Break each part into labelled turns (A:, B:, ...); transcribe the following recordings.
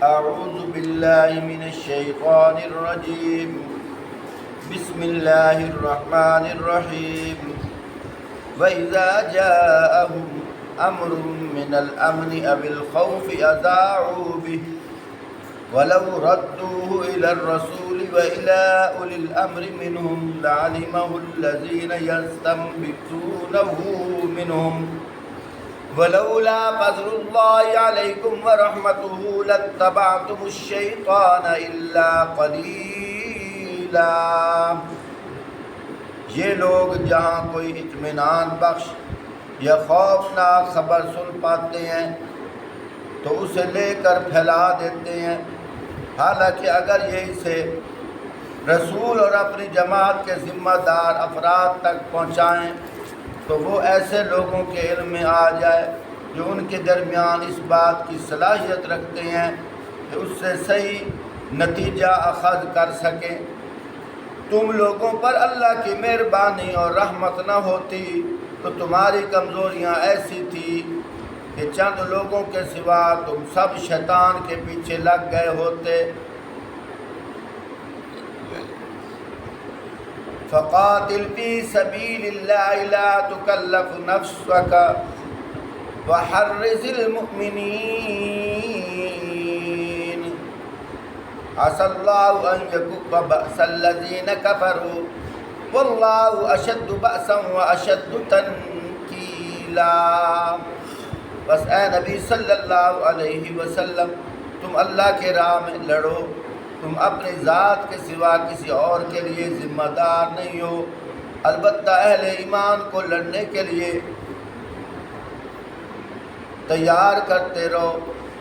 A: أعوذ بالله من الشيطان الرجيم بسم الله الرحمن الرحيم وإذا جاءهم أمر من الأمن أو الخوف أذاعوا به ولو ردوه إلى الرسول وإلى أولي الأمر منهم لعلمه الذين يستنبطونه منهم ولولا فضل الله عليكم ورحمته لاتبعتم الشيطان إلا قليلا۔ یہ لوگ جہاں کوئی اطمینان بخش یا خوفناک خبر سن پاتے ہیں تو اسے لے کر پھیلا دیتے ہیں، حالانکہ اگر یہ اسے رسول اور اپنی جماعت کے ذمہ دار افراد تک پہنچائیں تو وہ ایسے لوگوں کے علم میں آ جائے جو ان کے درمیان اس بات کی صلاحیت رکھتے ہیں کہ اس سے صحیح نتیجہ اخذ کر سکیں۔ تم لوگوں پر اللہ کی مہربانی اور رحمت نہ ہوتی تو تمہاری کمزوریاں ایسی تھی کہ چند لوگوں کے سوا تم سب شیطان کے پیچھے لگ گئے ہوتے۔ فقاتل فی سبیل اللہ لا تکلف نفسک وحرز المؤمنین عسى اللہ ان یکف بأس الذین کفروا واللہ اشد بأسا واشد تنکیلا۔ بس اے نبی صلی اللہ علیہ وسلم تم اللہ کے راہ میں لڑو، تم اپنی ذات کے سوا کسی اور کے لیے ذمہ دار نہیں ہو، البتہ اہل ایمان کو لڑنے کے لیے تیار کرتے رہو۔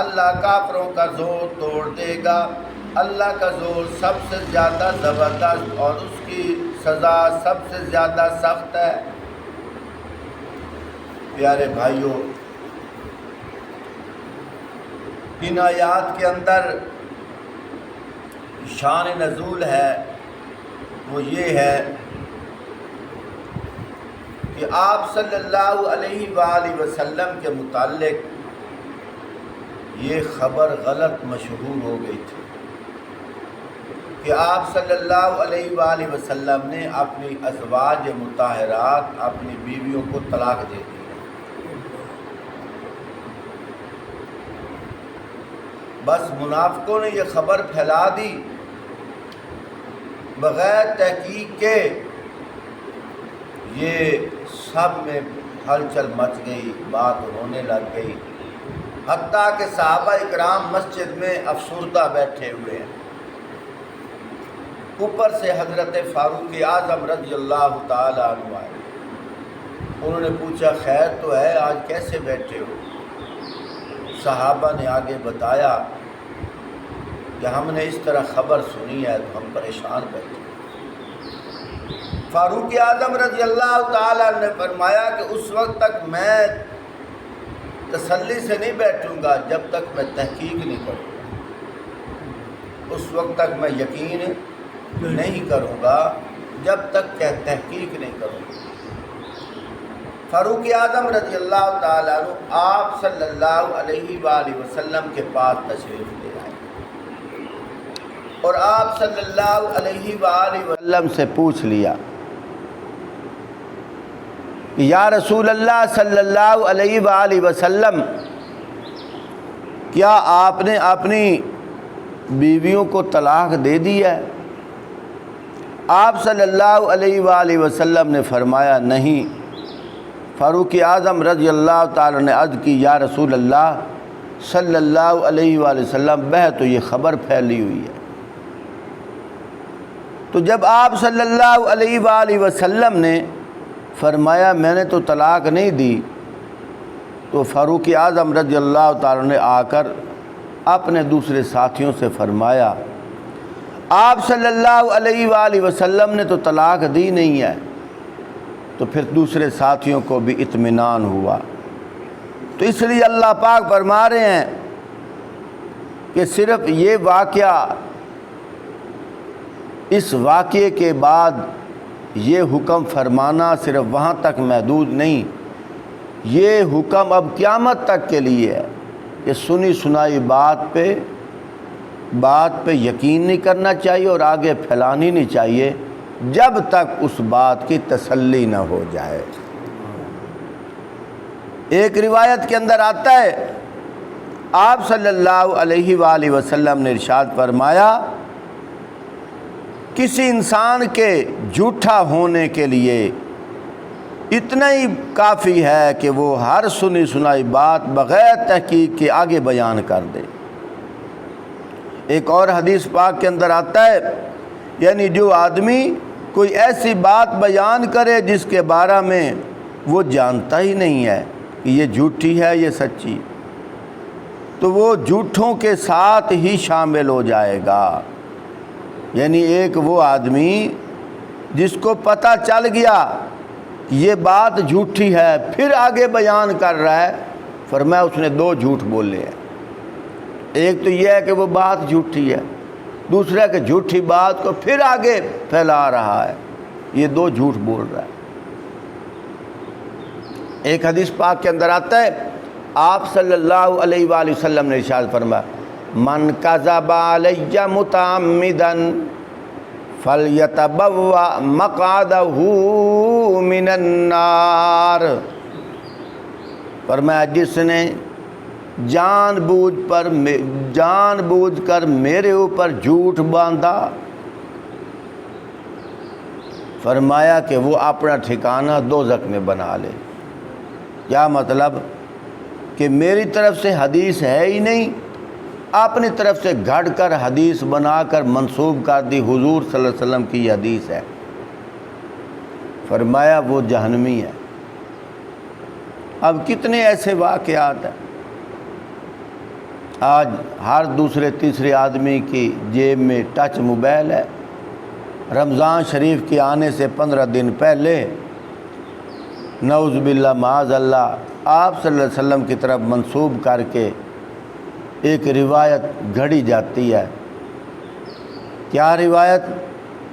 A: اللہ کافروں کا زور توڑ دے گا، اللہ کا زور سب سے زیادہ زبردست اور اس کی سزا سب سے زیادہ سخت ہے۔ پیارے بھائیوں، ان آیات کے اندر شان نزول ہے وہ یہ ہے کہ آپ صلی اللہ علیہ وآلہ وسلم کے متعلق یہ خبر غلط مشہور ہو گئی تھی کہ آپ صلی اللہ علیہ وآلہ وسلم نے اپنی ازواج مطہرات اپنی بیویوں کو طلاق دے دی۔ بس منافقوں نے یہ خبر پھیلا دی بغیر تحقیق کے، یہ سب میں ہلچل مچ گئی، بات ہونے لگ گئی، حتیٰ کہ صحابہ اکرام مسجد میں افسردہ بیٹھے ہوئے ہیں۔ اوپر سے حضرت فاروق اعظم رضی اللہ تعالی عنہ آئے، انہوں نے پوچھا خیر تو ہے، آج کیسے بیٹھے ہو؟ صحابہ نے آگے بتایا کہ ہم نے اس طرح خبر سنی ہے تو ہم پریشان بیٹھے۔ فاروق اعظم رضی اللہ تعالیٰ نے فرمایا کہ اس وقت تک میں تسلی سے نہیں بیٹھوں گا جب تک میں تحقیق نہیں کروں گا، اس وقت تک میں یقین نہیں کروں گا جب تک کہ تحقیق نہیں کروں گا۔ فاروق اعظم رضی اللہ تعالیٰ عنہ آپ صلی اللہ علیہ وآلہ وسلم کے پاس تشریف لے آئے اور آپ صلی اللہ علیہ وآلہ وسلم سے پوچھ لیا کہ یا رسول اللہ صلی اللہ علیہ وآلہ وسلم، کیا آپ نے اپنی بیویوں کو طلاق دے دی ہے؟ آپ صلی اللہ علیہ وآلہ وسلم نے فرمایا نہیں۔ فاروق اعظم رضی اللہ تعالیٰ نے عرض کی یا رسول اللہ صلی اللہ علیہ وآلہ وسلم، بہ تو یہ خبر پھیلی ہوئی ہے۔ تو جب آپ صلی اللہ علیہ وآلہ وسلم نے فرمایا میں نے تو طلاق نہیں دی، تو فاروق اعظم رضی اللہ تعالیٰ نے آ کر اپنے دوسرے ساتھیوں سے فرمایا آپ صلی اللہ علیہ وآلہ وسلم نے تو طلاق دی نہیں ہے۔ تو پھر دوسرے ساتھیوں کو بھی اطمینان ہوا۔ تو اس لیے اللہ پاک فرما رہے ہیں کہ صرف یہ واقعہ، اس واقعے کے بعد یہ حکم فرمانا صرف وہاں تک محدود نہیں، یہ حکم اب قیامت تک کے لیے ہے کہ سنی سنائی بات پہ یقین نہیں کرنا چاہیے اور آگے پھیلانی نہیں چاہیے جب تک اس بات کی تسلی نہ ہو جائے۔ ایک روایت کے اندر آتا ہے آپ صلی اللہ علیہ وآلہ وسلم نے ارشاد فرمایا کسی انسان کے جھوٹا ہونے کے لیے اتنا ہی کافی ہے کہ وہ ہر سنی سنائی بات بغیر تحقیق کے آگے بیان کر دے۔ ایک اور حدیث پاک کے اندر آتا ہے یعنی جو آدمی کوئی ایسی بات بیان کرے جس کے بارے میں وہ جانتا ہی نہیں ہے کہ یہ جھوٹی ہے یہ سچی، تو وہ جھوٹوں کے ساتھ ہی شامل ہو جائے گا۔ یعنی ایک وہ آدمی جس کو پتہ چل گیا کہ یہ بات جھوٹی ہے پھر آگے بیان کر رہا ہے، فرمایا اس نے دو جھوٹ بولے ہیں۔ ایک تو یہ ہے کہ وہ بات جھوٹی ہے، دوسرا کہ جھوٹی بات کو پھر آگے پھیلا رہا ہے، یہ دو جھوٹ بول رہا ہے۔ ایک حدیث پاک کے اندر آتا ہے آپ صلی اللہ علیہ وآلہ وسلم نے ارشاد فرمایا من کذب علی متعمدا فلیتبوأ مقعدہ من النار، فرمایا جس نے جان بوجھ کر میرے اوپر جھوٹ باندھا، فرمایا کہ وہ اپنا ٹھکانہ دوزخ میں بنا لے۔ کیا مطلب کہ میری طرف سے حدیث ہے ہی نہیں، اپنی طرف سے گھڑ کر حدیث بنا کر منسوب کر دی حضور صلی اللہ علیہ وسلم کی یہ حدیث ہے، فرمایا وہ جہنمی ہے۔ اب کتنے ایسے واقعات ہیں، آج ہر دوسرے تیسرے آدمی کی جیب میں ٹچ موبائل ہے۔ رمضان شریف کے آنے سے 15 دن پہلے نعوذ باللہ معاذ اللہ آپ صلی اللہ علیہ وسلم کی طرف منسوب کر کے ایک روایت گھڑی جاتی ہے۔ کیا روایت؟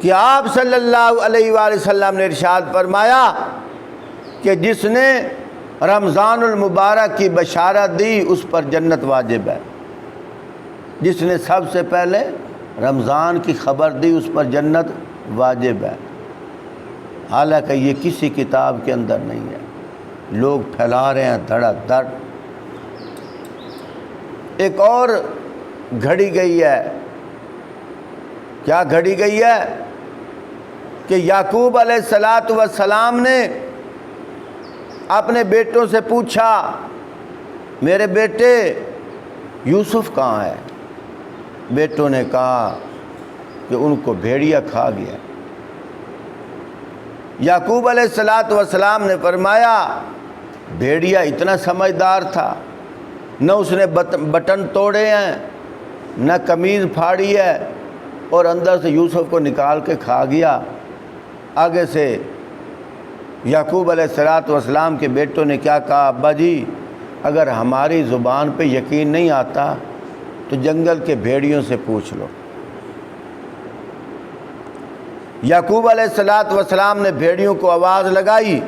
A: کہ آپ صلی اللہ علیہ وآلہ وسلم نے ارشاد فرمایا کہ جس نے رمضان المبارک کی بشارت دی اس پر جنت واجب ہے، جس نے سب سے پہلے رمضان کی خبر دی اس پر جنت واجب ہے، حالانکہ یہ کسی کتاب کے اندر نہیں ہے، لوگ پھیلا رہے ہیں دھڑا دھڑ۔ ایک اور گھڑی گئی ہے، کیا گھڑی گئی ہے؟ کہ یعقوب علیہ السلام نے اپنے بیٹوں سے پوچھا میرے بیٹے یوسف کہاں ہے؟ بیٹوں نے کہا کہ ان کو بھیڑیا کھا گیا۔ یعقوب علیہ السلام نے فرمایا بھیڑیا اتنا سمجھدار تھا، نہ اس نے بٹن توڑے ہیں نہ قمیض پھاڑی ہے اور اندر سے یوسف کو نکال کے کھا گیا۔ آگے سے یعقوب علیہ السلام کے بیٹوں نے کیا کہا؟ ابا جی اگر ہماری زبان پہ یقین نہیں آتا تو جنگل کے بھیڑیوں سے پوچھ لو۔ یعقوب علیہ السلام نے بھیڑیوں کو آواز لگائی،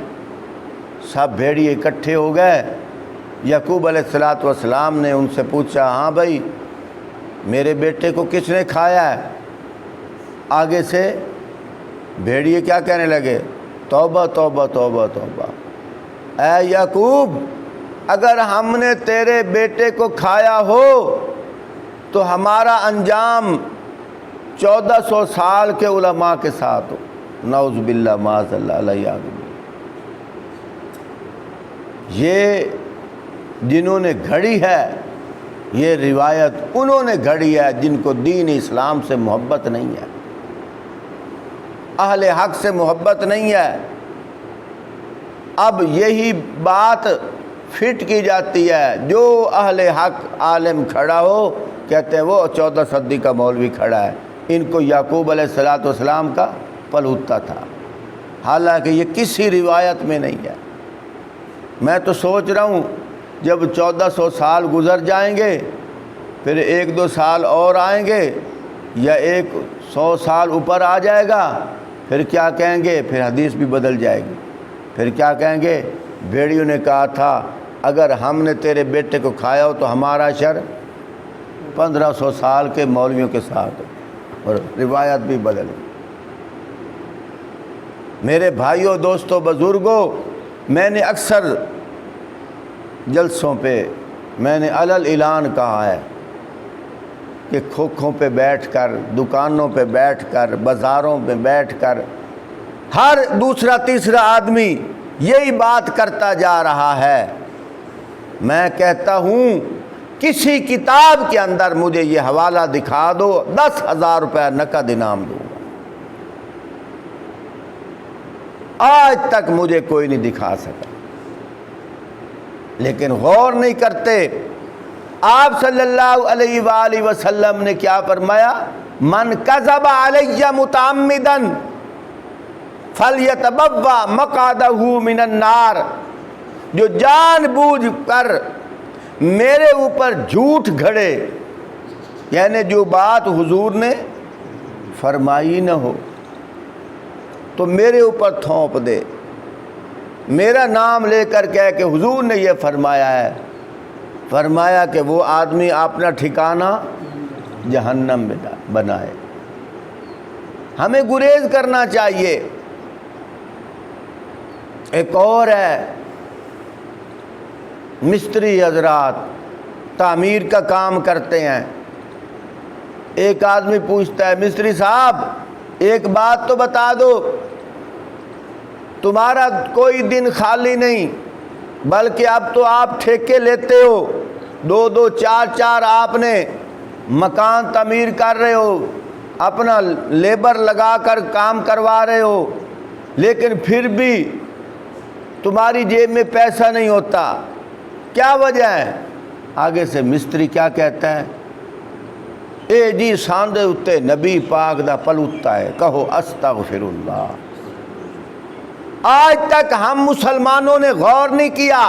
A: سب بھیڑیے اکٹھے ہو گئے۔ یعقوب علیہ السلام نے ان سے پوچھا ہاں بھائی میرے بیٹے کو کس نے کھایا ہے؟ آگے سے بھیڑیے کیا کہنے لگے؟ توبہ توبہ توبہ توبہ، اے یعقوب اگر ہم نے تیرے بیٹے کو کھایا ہو تو ہمارا انجام 1400 سال کے علماء کے ساتھ ہو، نعوذ باللہ معاذ اللہ علیہ۔ یہ جنہوں نے گھڑی ہے یہ روایت انہوں نے گھڑی ہے جن کو دین اسلام سے محبت نہیں ہے، اہل حق سے محبت نہیں ہے۔ اب یہی بات فٹ کی جاتی ہے، جو اہل حق عالم کھڑا ہو کہتے ہیں وہ 14 صدی کا مولوی کھڑا ہے، ان کو یعقوب علیہ السلام کا پلوتا تھا، حالانکہ یہ کسی روایت میں نہیں ہے۔ میں تو سوچ رہا ہوں جب 1400 سال گزر جائیں گے پھر 1-2 سال اور آئیں گے یا 100 سال اوپر آ جائے گا، پھر کیا کہیں گے؟ پھر حدیث بھی بدل جائے گی، پھر کیا کہیں گے؟ بھیڑیوں نے کہا تھا اگر ہم نے تیرے بیٹے کو کھایا ہو تو ہمارا شر 1500 سال کے مولویوں کے ساتھ ہو، اور روایت بھی بدل۔ میرے بھائیوں، دوستوں، بزرگوں، میں نے اکثر جلسوں پہ میں نے علل اعلان کہا ہے کہ کھوکھوں پہ بیٹھ کر، دکانوں پہ بیٹھ کر، بازاروں پہ بیٹھ کر ہر دوسرا تیسرا آدمی یہی بات کرتا جا رہا ہے۔ میں کہتا ہوں کسی کتاب کے اندر مجھے یہ حوالہ دکھا دو، 10,000 روپے نقد انعام دوں گا۔ آج تک مجھے کوئی نہیں دکھا سکا، لیکن غور نہیں کرتے۔ آپ صلی اللہ علیہ وآلہ وسلم نے کیا فرمایا؟ من کذب علی متعمدا فلیتبوأ مقعدہ من النار، جو جان بوجھ کر میرے اوپر جھوٹ گھڑے، یعنی جو بات حضور نے فرمائی نہ ہو تو میرے اوپر تھوپ دے، میرا نام لے کر کہے کہ حضور نے یہ فرمایا ہے، فرمایا کہ وہ آدمی اپنا ٹھکانہ جہنم میں بنائے۔ ہمیں گریز کرنا چاہیے۔ ایک اور ہے، مستری حضرات تعمیر کا کام کرتے ہیں۔ ایک آدمی پوچھتا ہے، مستری صاحب ایک بات تو بتا دو، تمہارا کوئی دن خالی نہیں، بلکہ اب تو آپ ٹھیکے لیتے ہو، 2 4 آپ نے مکان تعمیر کر رہے ہو، اپنا لیبر لگا کر کام کروا رہے ہو، لیکن پھر بھی تمہاری جیب میں پیسہ نہیں ہوتا، کیا وجہ ہے؟ آگے سے مستری کیا کہتا ہے؟ اے جی ساندے اتے نبی پاک دا پلوتا ہے، کہو استغفر اللہ۔ آج تک ہم مسلمانوں نے غور نہیں کیا،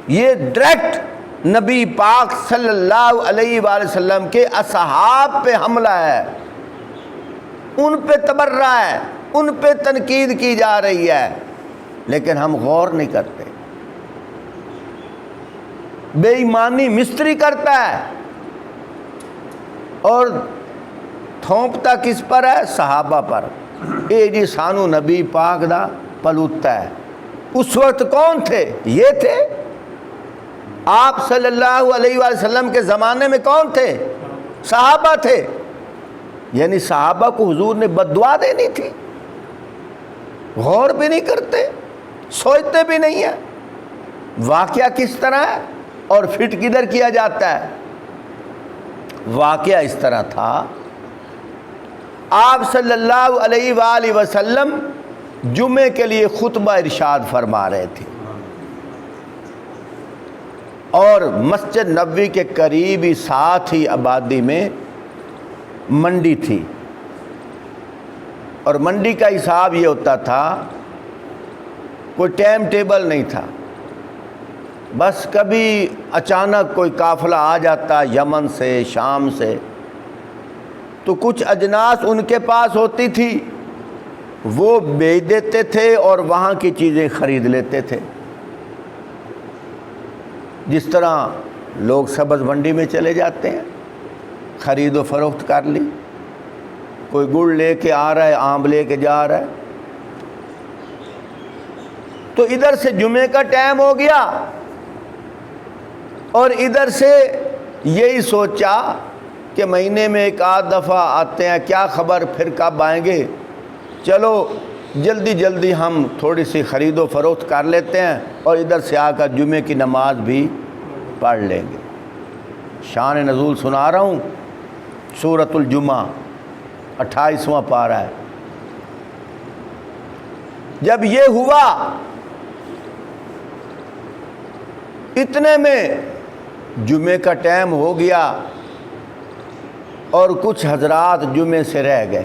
A: یہ ڈائریکٹ نبی پاک صلی اللہ علیہ وآلہ وسلم کے اصحاب پہ حملہ ہے، ان پہ تبرہ ہے، ان پہ تنقید کی جا رہی ہے، لیکن ہم غور نہیں کرتے۔ بے ایمانی مستری کرتا ہے اور تھوپتا کس پر ہے؟ صحابہ پر۔ اے جی سانو نبی پاک دا پلوتا ہے۔ اس وقت کون تھے؟ یہ تھے۔ آپ صلی اللہ علیہ وآلہ وسلم کے زمانے میں کون تھے؟ صحابہ تھے۔ یعنی صحابہ کو حضور نے بد دعا دینی تھی، غور بھی نہیں کرتے، سوچتے بھی نہیں ہیں واقعہ کس طرح ہے اور فٹ کدھر کیا جاتا ہے۔ واقعہ اس طرح تھا، آپ صلی اللہ علیہ وآلہ وسلم جمعے کے لیے خطبہ ارشاد فرما رہے تھے، اور مسجد نبوی کے قریب ہی ساتھ ہی آبادی میں منڈی تھی، اور منڈی کا حساب یہ ہوتا تھا، کوئی ٹائم ٹیبل نہیں تھا، بس کبھی اچانک کوئی قافلہ آ جاتا یمن سے، شام سے، تو کچھ اجناس ان کے پاس ہوتی تھی، وہ بیچ دیتے تھے اور وہاں کی چیزیں خرید لیتے تھے۔ جس طرح لوگ سبز منڈی میں چلے جاتے ہیں، خرید و فروخت کر لی، کوئی گڑ لے کے آ رہا ہے، آم لے کے جا رہا ہے، تو ادھر سے جمعے کا ٹائم ہو گیا اور ادھر سے یہی سوچا کہ مہینے میں ایک آدھ دفعہ آتے ہیں، کیا خبر پھر کب آئیں گے، چلو جلدی جلدی ہم تھوڑی سی خرید و فروخت کر لیتے ہیں اور ادھر سے آ کر جمعے کی نماز بھی پڑھ لیں گے۔ شان نزول سنا رہا ہوں، سورۃ الجمعہ 28واں پارہ ہے۔ جب یہ ہوا، اتنے میں جمعے کا ٹائم ہو گیا اور کچھ حضرات جمعے سے رہ گئے۔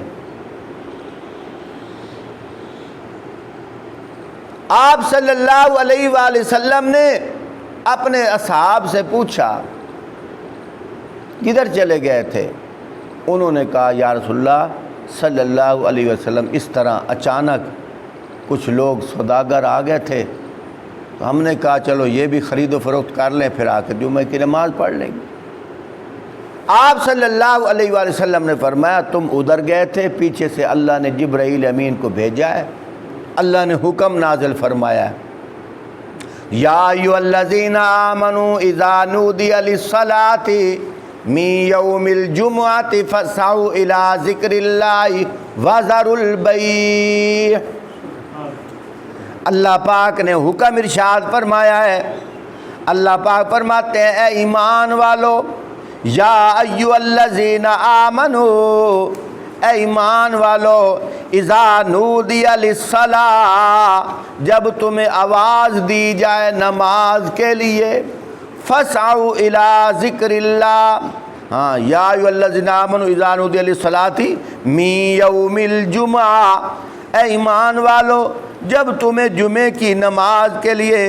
A: آپ صلی اللہ علیہ وآلہ وسلم نے اپنے اصحاب سے پوچھا کدھر چلے گئے تھے؟ انہوں نے کہا یا رسول اللہ صلی اللہ علیہ وسلم اس طرح اچانک کچھ لوگ سوداگر آ گئے تھے تو ہم نے کہا چلو یہ بھی خرید و فروخت کر لیں، پھر آ کے جمعہ کی نماز پڑھ لیں گے۔ آپ صلی اللہ علیہ وآلہ وسلم نے فرمایا تم ادھر گئے تھے، پیچھے سے اللہ نے جبرائیل امین کو بھیجا ہے، اللہ نے حکم نازل فرمایا ہے، یا ایھا الذین آمنوا اذا نودی للصلاۃ من یوم الجمعۃ فاسعوا الی ذکر اللہ وذروا البیع۔ اللہ پاک نے حکم ارشاد فرمایا ہے، اللہ پاک فرماتے ہیں اے ایمان والو، یا ایھا الذین آمنوا، اے ایمان والو، اذا نودی للصلاۃ، جب تمہیں آواز دی جائے نماز کے لیے، فاسعوا الی ذکر اللہ، ہاں یا ایھا الذین آمنوا اذا نودی للصلاۃ من یوم الجمعہ، اے ایمان والو جب تمہیں جمعے کی نماز کے لیے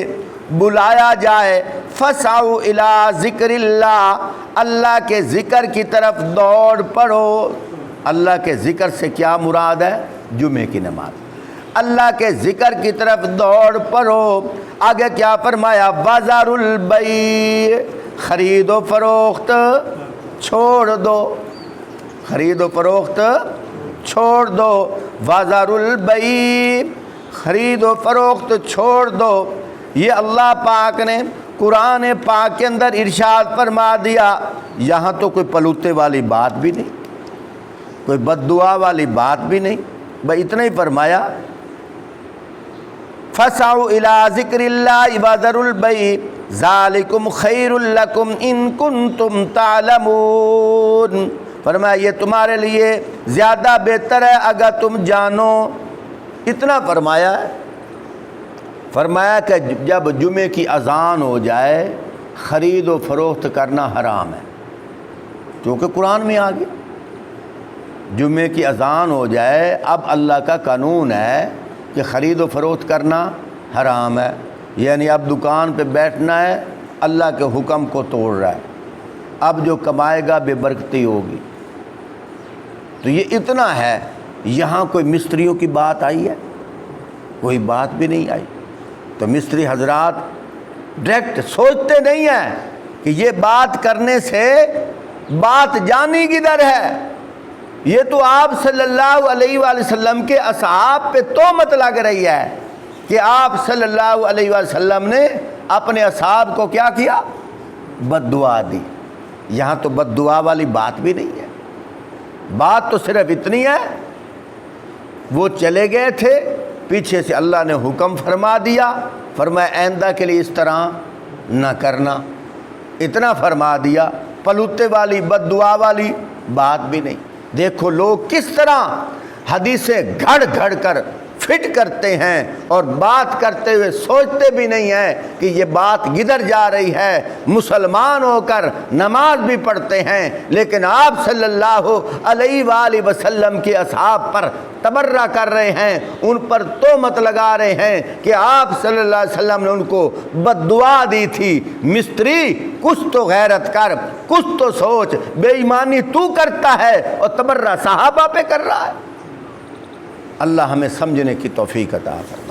A: بلایا جائے، فاسعوا الی ذکر اللہ، اللہ کے ذکر کی طرف دوڑ پڑو۔ اللہ کے ذکر سے کیا مراد ہے؟ جمعے کی نماز۔ اللہ کے ذکر کی طرف دوڑ پڑو۔ آگے کیا فرمایا؟ وذروا البیع، خرید و فروخت چھوڑ دو، خرید و فروخت چھوڑ دو۔ وذروا البیع، خرید و فروخت چھوڑ دو۔ یہ اللہ پاک نے قرآن پاک کے اندر ارشاد فرما دیا۔ یہاں تو کوئی پلوتے والی بات بھی نہیں، کوئی بد دعا والی بات بھی نہیں، بس اتنا ہی فرمایا فاسعوا الی ذکر اللہ وذروا البیع ذالکم خیر لکم ان کنتم تعلمون۔ فرمایا یہ تمہارے لیے زیادہ بہتر ہے اگر تم جانو۔ اتنا فرمایا ہے، فرمایا کہ جب جمعے کی اذان ہو جائے خرید و فروخت کرنا حرام ہے، کیونکہ قرآن میں آ گیا۔ جمعے کی اذان ہو جائے، اب اللہ کا قانون ہے کہ خرید و فروخت کرنا حرام ہے، یعنی اب دکان پہ بیٹھنا ہے، اللہ کے حکم کو توڑ رہا ہے، اب جو کمائے گا بے برکتی ہوگی۔ تو یہ اتنا ہے۔ یہاں کوئی مستریوں کی بات آئی ہے؟ کوئی بات بھی نہیں آئی۔ تو مستری حضرات ڈائریکٹ سوچتے نہیں ہیں کہ یہ بات کرنے سے بات جانی کدھر ہے۔ یہ تو آپ صلی اللہ علیہ وآلہ وسلم کے اصحاب پہ تہمت لگ رہی ہے کہ آپ صلی اللہ علیہ وآلہ وسلم نے اپنے اصحاب کو کیا کیا؟ بد دعا دی۔ یہاں تو بد دعا والی بات بھی نہیں ہے، بات تو صرف اتنی ہے وہ چلے گئے تھے، پیچھے سے اللہ نے حکم فرما دیا، فرمایا آئندہ کے لیے اس طرح نہ کرنا، اتنا فرما دیا۔ پلوتے والی بد دعا والی بات بھی نہیں۔ دیکھو لوگ کس طرح حدیثیں گھڑ گھڑ کر فٹ کرتے ہیں اور بات کرتے ہوئے سوچتے بھی نہیں ہیں کہ یہ بات کدھر جا رہی ہے۔ مسلمان ہو کر نماز بھی پڑھتے ہیں، لیکن آپ صلی اللہ علیہ وآلہ وسلم کے اصحاب پر تبرہ کر رہے ہیں، ان پر تہمت لگا رہے ہیں کہ آپ صلی اللہ علیہ وسلم نے ان کو بد دعا دی تھی۔ مستری کچھ تو غیرت کر، کچھ تو سوچ، بے ایمانی تو کرتا ہے اور تبرہ صحابہ پہ کر رہا ہے۔ اللہ ہمیں سمجھنے کی توفیق عطا فرمائے۔